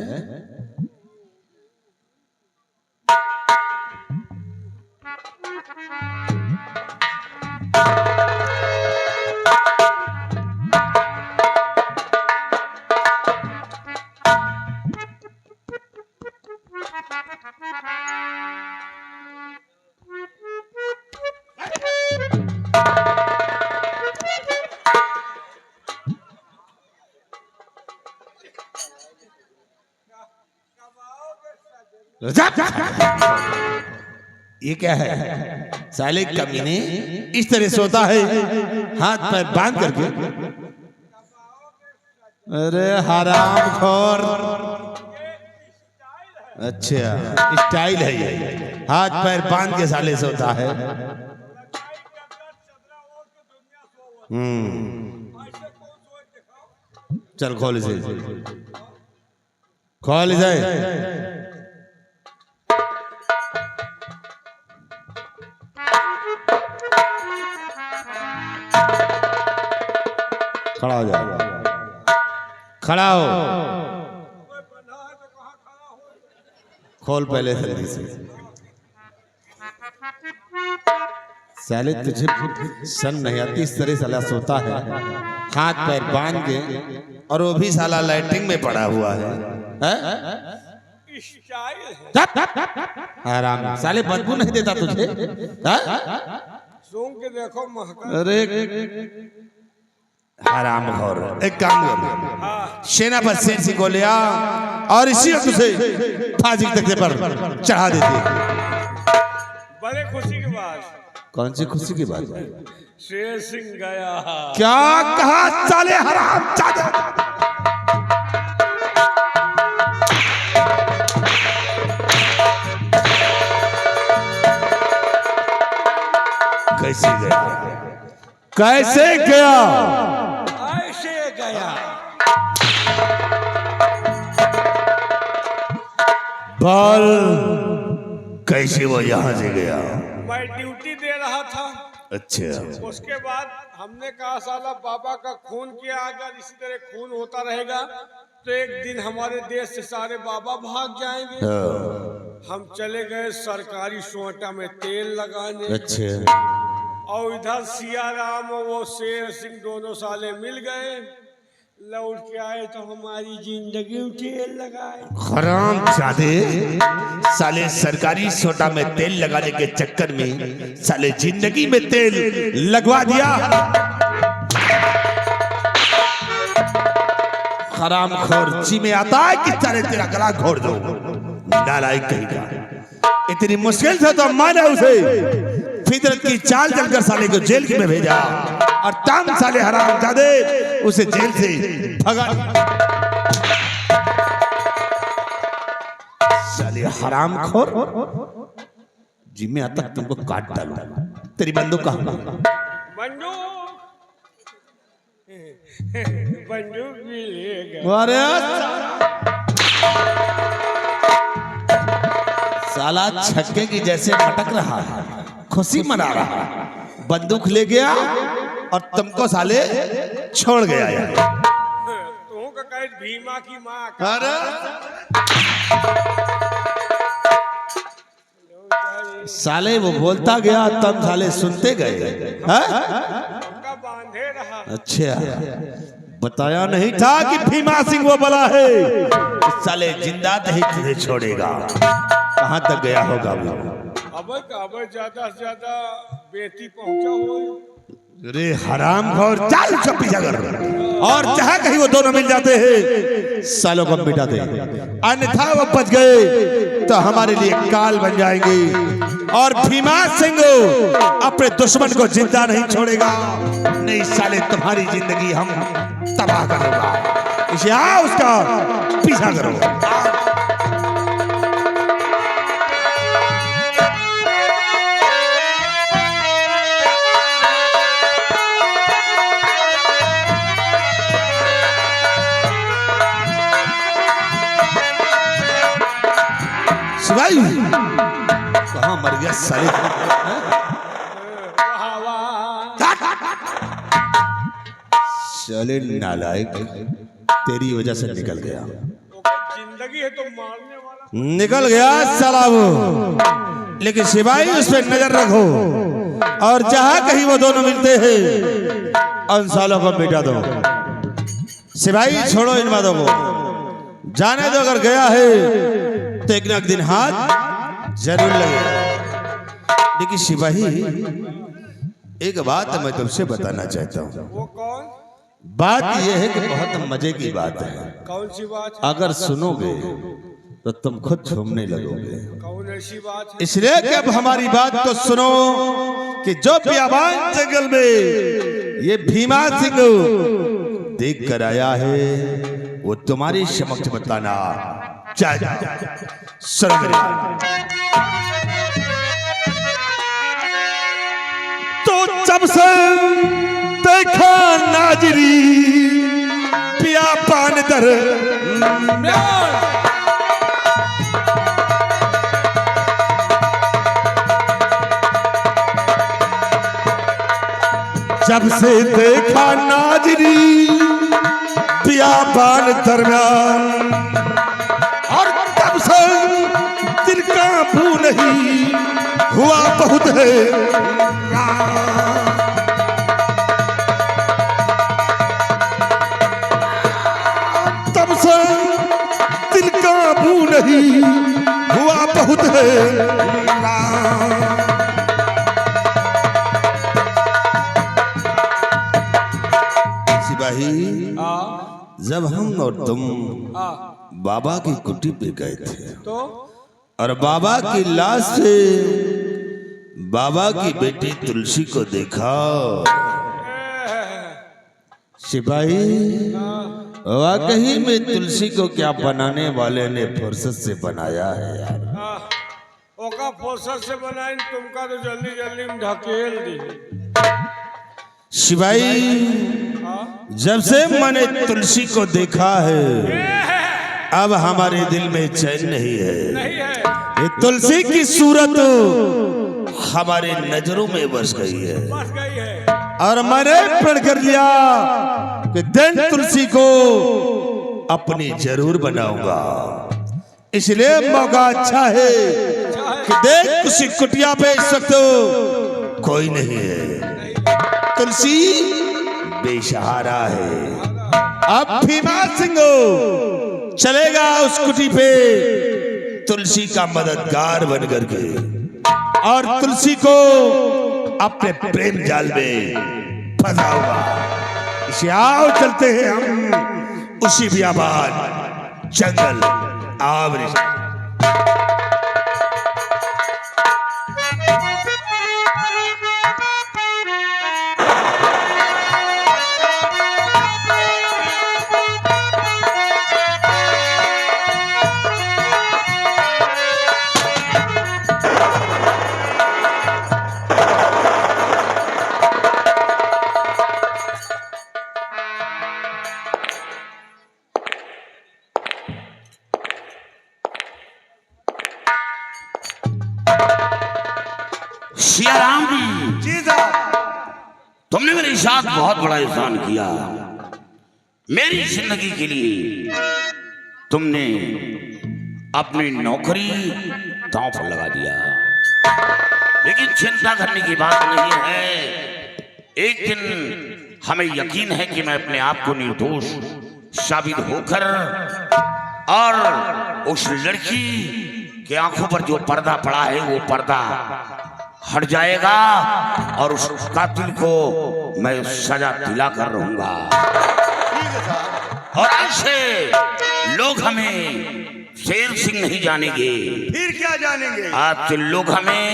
A: ये क्या है? साले कमीने इस तरह सोता है, हाथ पैर बांध करके।
E: अरे हराम खोर। अच्छा स्टाइल है ये, हाथ पैर बांध के साले से होता है। चल खोल इसे, खोल इसे। खड़ा हो जा, खड़ा हो, खोल पहले जल्दी से। साले तुझे सन नहीं आती इस तरह साला सोता है हाथ पैर बांध के, और वो भी साला लाइटिंग में पड़ा हुआ है, आराम साले बदबू नहीं देता तुझे?
B: सूंघ के देखो महका।
E: अरे हराम खोर, एक काम कर, सेनापति शेर सिंह को ले आ और इसी वक्त उसे फांसी के तख्ते पर चढ़ा देते।
B: बड़े खुशी की बात।
E: कौन सी खुशी की बात है?
B: शेर सिंह गया।
E: क्या कहा साले हराम जादे? कैसे गया? कैसे गया?
B: ऐसे गया।
E: बोल कैसे वो यहां से गया?
B: मैं ड्यूटी दे रहा था।
E: अच्छा,
B: उसके बाद हमने कहा साला बाबा का खून किया, अगर इसी तरह खून होता रहेगा तो एक दिन हमारे देश से सारे बाबा भाग जाएंगे। हम चले गए सरकारी सोटा में तेल लगाने।
E: अच्छा,
B: और इधर सियाराम और वो शेर सिंह दोनों साले मिल गए। लौट के आए तो हमारी जिंदगी में तेल लगाए।
E: हराम जादे साले सरकारी सोटा में तेल लगाने के चक्कर में साले जिंदगी में तेल लगवा दिया। हराम खोर जी में आता है कि साले तेरा गला घोड़ दो, नालायक कहीं का। इतनी मुश्किल से तो मैंने उसे फितरत की चाल चलकर साले को जेल में भेजा, और तम साले हराम जादे उसे जेल से भगा। साले हराम खोर जी में आता तुमको काट डालू। तेरी बंदूक कहाँ?
B: बंदूक बंदूक भी ले गए।
E: अरे साला छक्के की जैसे मटक रहा है, खुशी मना रहा है, बंदूक ले गया और तुमको साले छोड़ गया यार।
B: तू का कहे भीमा की माँ।
E: अरे साले वो बोलता गया, तब साले सुनते गए।
B: का बांधे रहा।
E: अच्छा, बताया नहीं था कि भीमा सिंह वो बला है, साले जिंदा नहीं तुझे छोड़ेगा। कहां तक गया होगा वो?
B: अब ज्यादा से ज्यादा बेटी पहुंचा हुआ।
E: अरे हराम खोर, चल उसका पीछा कर, और जहां कहीं वो दोनों मिल जाते हैं सालों को मिटा दे, अन्यथा वो बच गए तो हमारे लिए काल बन जाएंगे, और भीमा सिंह अपने दुश्मन को जिंदा नहीं छोड़ेगा। नहीं साले, तुम्हारी जिंदगी हम तबाह करूंगा। इसे आ उसका पीछा करो। शिवाई कहाँ मर गया साले? चले नालायक, तेरी वजह से निकल गया।
B: जिंदगी है तो मारने वाला।
E: निकल गया साला वो, लेकिन सिपाही उस पर नजर रखो, और जहां कहीं वो दोनों मिलते हैं उन सालों को मिटा दो। सिपाही छोड़ो इन बातों को, जाने दो। अगर गया है तो एक न एक दिन हाथ जरूर लगेगा। लेकिन सिपाही एक बात मैं तुमसे बताना चाहता हूँ।
B: वो कौन?
E: बात यह है कि बहुत मजे की बात है।
B: कौन सी बात?
E: अगर सुनोगे तो तुम खुद झूमने लगोगे।
B: कौन ऐसी बात है?
E: इसलिए कि अब हमारी बात तो सुनो कि जो बियाबान जंगल में ये भीमा सिंह देख कर आया है वो तुम्हारी समक्ष बताना चाहे। सुन मेरे तो जब से देखा नाजरी पिया पान दर जब से देखा नाजरी बियाबान दरमियान और तब से दिल काबू नहीं हुआ बहुत है। तब से दिल काबू नहीं हुआ बहुत है। जब हम और तुम बाबा की कुटी पे गए थे
B: तो
E: और बाबा की लाश से बाबा की बेटी तुलसी को देखा, सिपाही वाकई में तुलसी को क्या बनाने वाले ने फुर्सत से बनाया है यार।
B: ओका फुर्सत से बनाई तुमका तो जल्दी जल्दी में ढकेल दी।
E: शिवाई जब से मैंने तुलसी को देखा है अब हमारे दिल में चैन नहीं है। ये तुलसी की सूरत हमारे नजरों में बस गई है और मैंने प्रण कर लिया कि दिन तुलसी को अपनी जरूर बनाऊंगा। इसलिए मौका अच्छा है कि देख उसी कुटिया पे इस वक्त कोई नहीं है। तुलसी बेसहारा है। अब भीमा सिंह चलेगा उस कुटी पे तुलसी का मददगार बन करके और तुलसी को अपने प्रेम जाल में फंसाऊंगा। इसे आओ चलते हैं हम उसी बियाबान जंगल आवृत।
D: सिया राम जी साहब, तुमने मेरे साथ बहुत बड़ा एहसान किया। मेरी जिंदगी के लिए तुमने अपनी नौकरी दांव पर लगा दिया, लेकिन चिंता करने की बात नहीं है। एक दिन हमें यकीन है कि मैं अपने आप को निर्दोष साबित होकर और उस लड़की के आंखों पर जो पर्दा पड़ा है वो पर्दा हट जाएगा और उस कातिल को मैं सजा दिलाकर रहूंगा। और आज से लोग हमें शेर सिंह नहीं जानेंगे।
H: फिर क्या जानेंगे?
D: आज से लोग हमें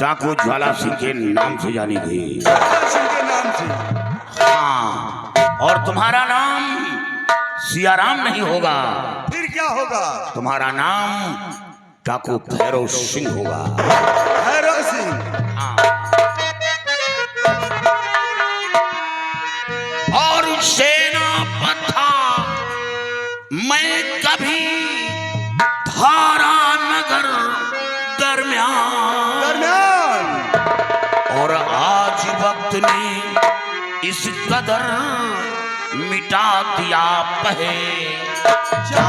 D: डाकू ज्वाला सिंह के नाम से जानेंगे।
H: सिंह के नाम से?
D: हाँ, और तुम्हारा नाम सियाराम नहीं होगा।
H: फिर क्या होगा?
D: तुम्हारा नाम डाकू भैरव सिंह होगा।
H: भैरव सिंह?
D: हाँ। और सेनापति मैं कभी धारा नगर दरमियान और आज वक्त ने इस कदर मिटा दिया पहचान।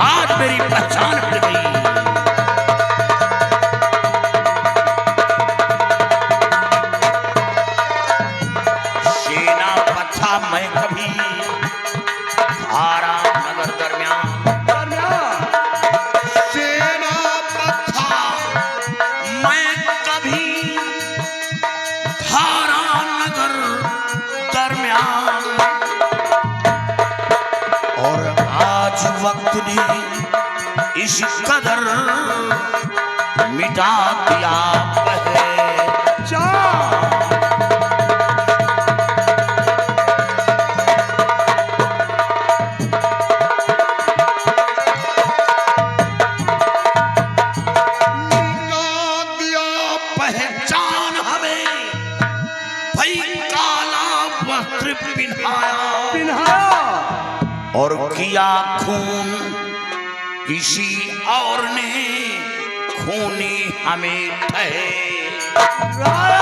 D: आज मेरी पहचान मिट गई। सेनापति मैं कभी धारा नगर दरमियान सेनापति मैं कभी धारा नगर दरमियान और आज वक्त ने इस कदर मिटा दिया पहचान। और किया खून किसी और ने खूनी हमें ठहराया।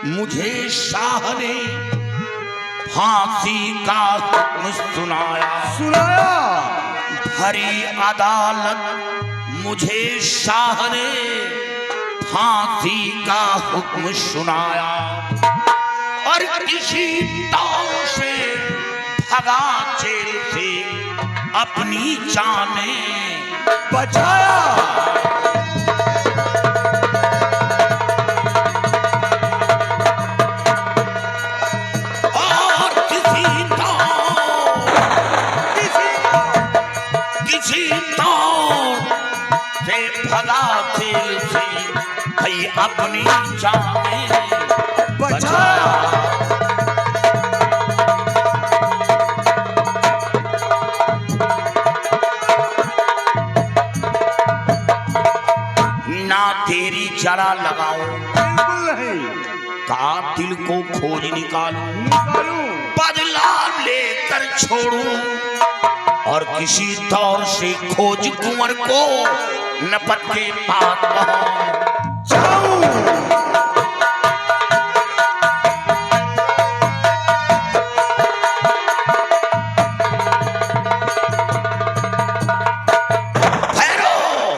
D: मुझे शाह ने फांसी का हुक्म सुनाया। भरी अदालत मुझे शाह ने फांसी का हुक्म सुनाया और किसी ताऊ से भगा जेल से अपनी जाने बचाया। भगा जेल से भाई अपनी जाने बचाया। ना तेरी जरा लगाऊं, बिल्कुल नहीं, कातिल को खोज निकालूं, बदला लेकर छोड़ूं और किसी दौर से खोज कुंवर को नपट के पास जाऊं।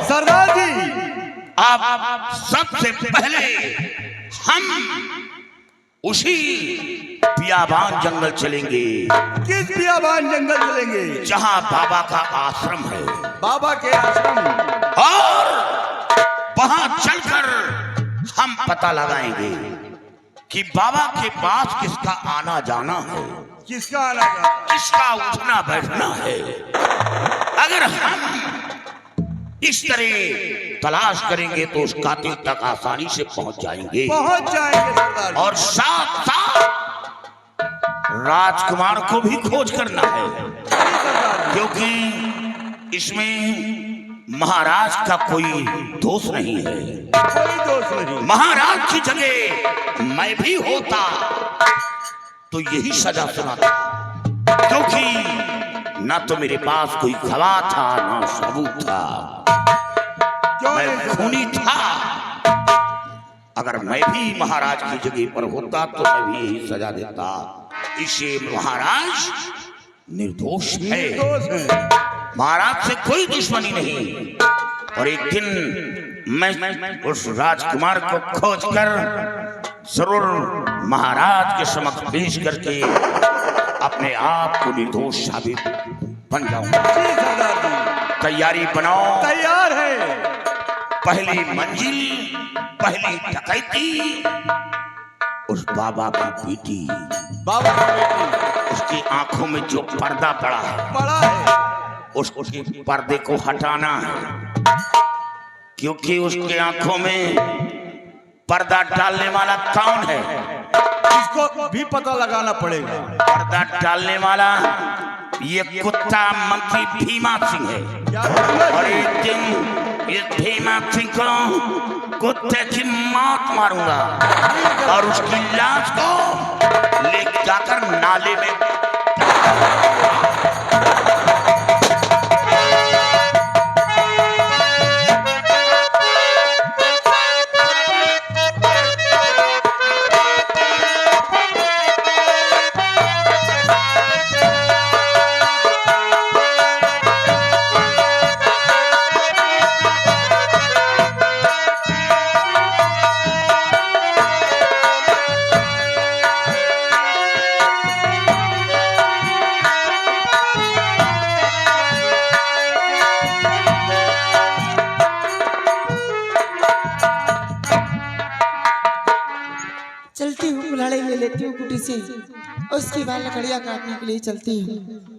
D: सरदार जी, आप सबसे पहले हम उसी बियाबान जंगल चलेंगे।
H: किस बियाबान जंगल चलेंगे?
D: जहां बाबा का आश्रम है।
H: बाबा के आश्रम,
D: और वहां चलकर हम पता लगाएंगे कि बाबा के पास किसका आना जाना है,
H: किसका आना जाना,
D: किसका उठना बैठना है। अगर हम इस तरह तलाश करेंगे तो उस कातिल तक आसानी से पहुंच जाएंगे
H: सरदार।
D: और साथ साथ राजकुमार को भी खोज करना है, क्योंकि इसमें महाराज का कोई दोष नहीं है।
H: कोई दोष नहीं।
D: महाराज की जगह मैं भी होता तो यही सजा सुनाता, क्योंकि ना तो मेरे पास कोई गवाह था ना सबूत था, मैं खूनी था। अगर मैं भी महाराज की जगह पर होता तो मैं भी यही सजा देता। इसे महाराज निर्दोष है, महाराज से कोई दुश्मनी नहीं। और एक दिन मैं उस राजकुमार को खोजकर जरूर महाराज के समक्ष पेश करके अपने आप को निर्दोष साबित बन जाऊंगा। तैयारी बनाओ।
H: तैयार है।
D: पहली मंजिल, पहली डकैती उस बाबा की बेटी,
H: बाबा की बेटी,
D: उसकी आंखों में जो पर्दा पड़ा है उसके पर्दे को हटाना है, क्योंकि उसकी आंखों में पर्दा डालने वाला कौन है
H: इसको भी पता लगाना पड़ेगा।
D: पर्दा डालने वाला ये कुत्ता मंत्री भीमा सिंह है। और एक दिन इस भीमा सिंह को कुत्ते की मौत मारूंगा और उसकी लाश को ले जाकर नाले में
C: चलती हूँ, कुल्हाड़ी ले लेती हूँ कुटी से, उसके बाद लकड़ियाँ काटने के लिए चलती हूँ।